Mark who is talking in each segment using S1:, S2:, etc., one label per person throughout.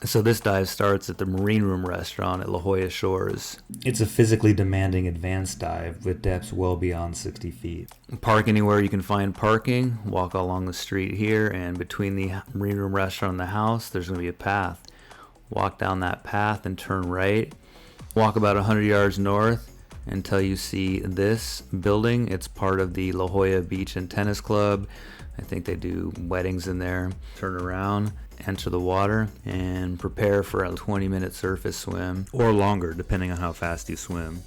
S1: So this dive starts at the Marine Room restaurant at La Jolla Shores. It's a physically demanding advanced dive with depths well beyond 60 feet. Park anywhere you can find parking, walk along the street here, and between the Marine Room restaurant and the house, there's going to be a path. Walk down that path and turn right. Walk about 100 yards north until you see this building. It's part of the La Jolla Beach and Tennis Club. I think they do weddings in there. Turn around, enter the water, and prepare for a 20-minute surface swim, or longer, depending on how fast you swim.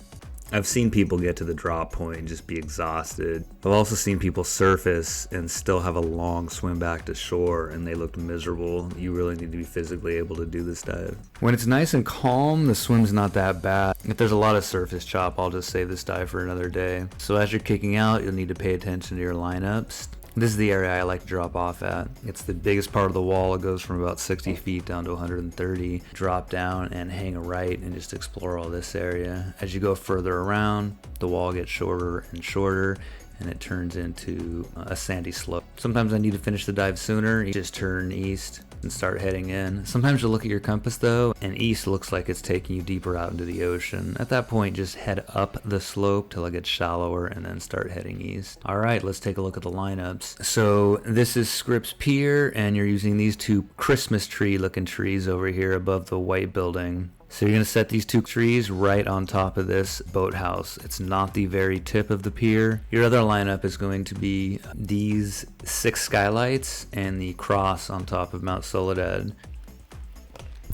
S1: I've seen people get to the drop point and just be exhausted. I've also seen people surface and still have a long swim back to shore, and they looked miserable. You really need to be physically able to do this dive. When it's nice and calm, the swim's not that bad. If there's a lot of surface chop, I'll just save this dive for another day. So as you're kicking out, you'll need to pay attention to your lineups. This is the area I like to drop off at. It's the biggest part of the wall. It goes from about 60 feet down to 130. Drop down and hang a right and just explore all this area. As you go further around, the wall gets shorter and shorter, and it turns into a sandy slope. Sometimes I need to finish the dive sooner. You just turn east and start heading in. Sometimes you'll look at your compass though, and east looks like it's taking you deeper out into the ocean. At that point, just head up the slope till it gets shallower and then start heading east. All right, let's take a look at the lineups. So this is Scripps Pier, and you're using these two Christmas tree looking trees over here above the white building. So you're going to set these two trees right on top of this boathouse. It's not the very tip of the pier. Your other lineup is going to be these 6 skylights and the cross on top of Mount Soledad.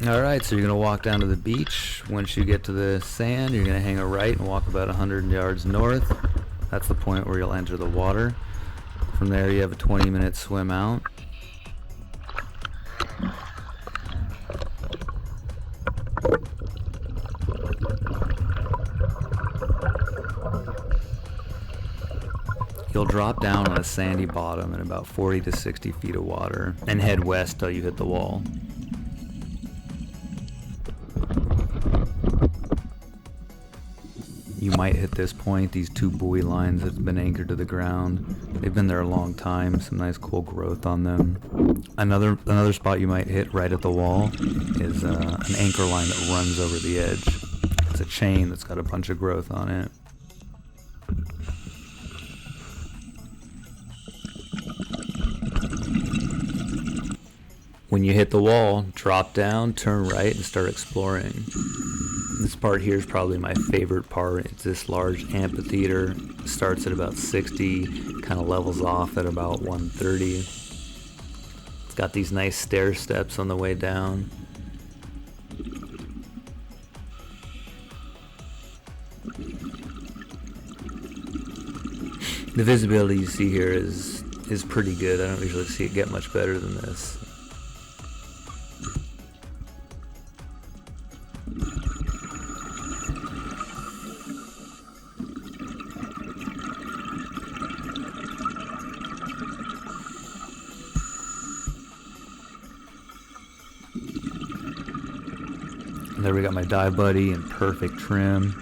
S1: Alright, so you're going to walk down to the beach. Once you get to the sand, you're going to hang a right and walk about 100 yards north. That's the point where you'll enter the water. From there you have a 20-minute swim out. You'll drop down on a sandy bottom in about 40 to 60 feet of water and head west till you hit the wall. You might hit this point. These 2 buoy lines have been anchored to the ground. They've been there a long time. Some nice cool growth on them. Another spot you might hit right at the wall is an anchor line that runs over the edge. It's a chain that's got a bunch of growth on it. When you hit the wall, drop down, turn right, and start exploring. This part here is probably my favorite part. It's this large amphitheater. It starts at about 60, kind of levels off at about 130. It's got these nice stair steps on the way down. The visibility you see here is pretty good. I don't usually see it get much better than this. There we got my dive buddy in perfect trim.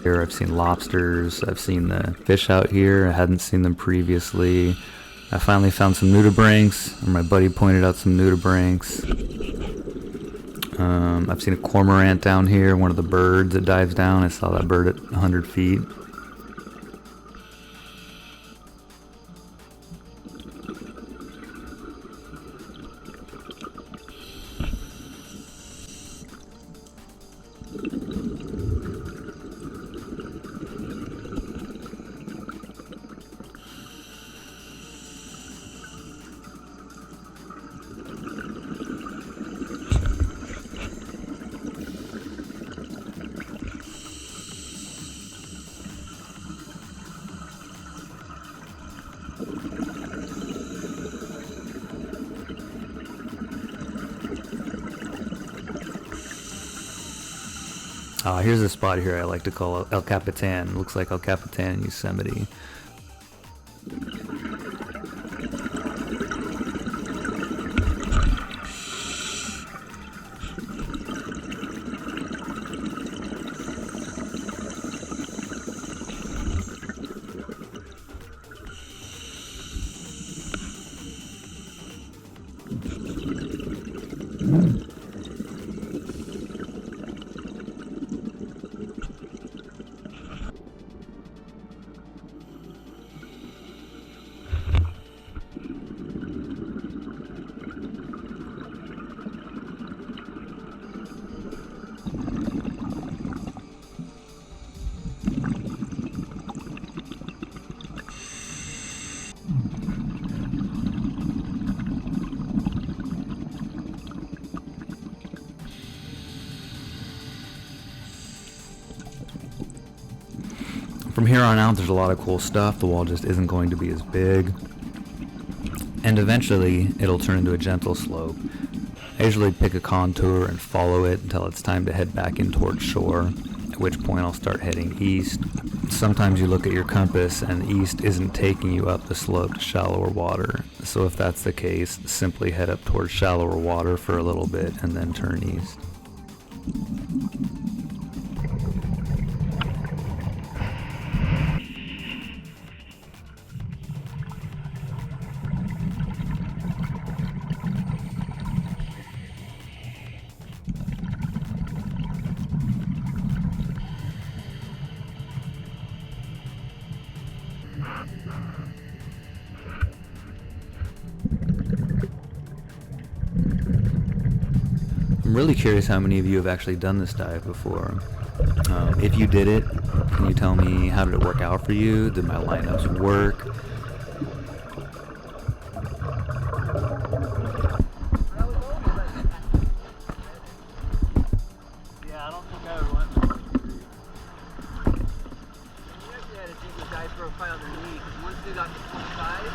S1: Here I've seen lobsters, I've seen the fish out here, I hadn't seen them previously. I finally found some nudibranchs, and my buddy pointed out some nudibranchs. I've seen a cormorant down here, one of the birds that dives down. I saw that bird at 100 feet. Here's a spot here I like to call El Capitan. Looks like El Capitan in Yosemite. From here on out, there's a lot of cool stuff. The wall just isn't going to be as big. And eventually, it'll turn into a gentle slope. I usually pick a contour and follow it until it's time to head back in towards shore, at which point I'll start heading east. Sometimes you look at your compass and east isn't taking you up the slope to shallower water. So if that's the case, simply head up towards shallower water for a little bit and then turn east. I'm really curious how many of you have actually done this dive before. If you did it, can you tell me how did it work out for you? Did my lineups work?
S2: Yeah, I don't think I would want to. You actually had to take the dive for a probably on the knee, because once they got to the side,